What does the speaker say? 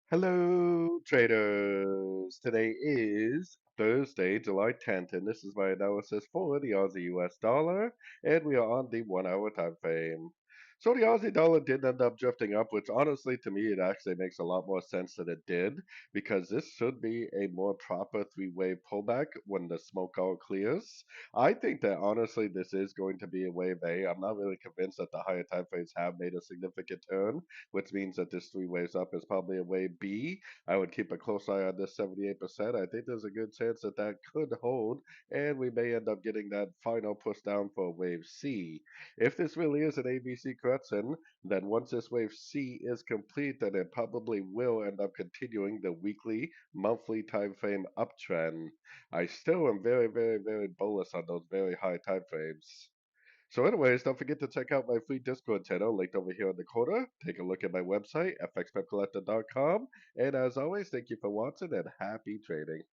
Hello, traders. Today is Thursday, July 10th, and this is my analysis for the Aussie US dollar, and we are on the 1 hour time frame. So the Aussie dollar did end up drifting up, which honestly to me it actually makes a lot more sense than it did, because this should be a more proper three-wave pullback when the smoke all clears. I think that honestly this is going to be a wave A. I'm not really convinced that the higher time frames have made a significant turn, which means that this three waves up is probably a wave B. I would keep a close eye on this 78%. I think there's a good chance that that could hold, and we may end up getting that final push down for wave C. If this really is an ABC correction, then once this wave C is complete, then it probably will end up continuing the weekly, monthly time frame uptrend. I still am very, very, very bullish on those very high time frames. So anyways, don't forget to check out my free Discord channel linked over here in the corner. Take a look at my website, fxpipcollector.com. And as always, thank you for watching and happy trading.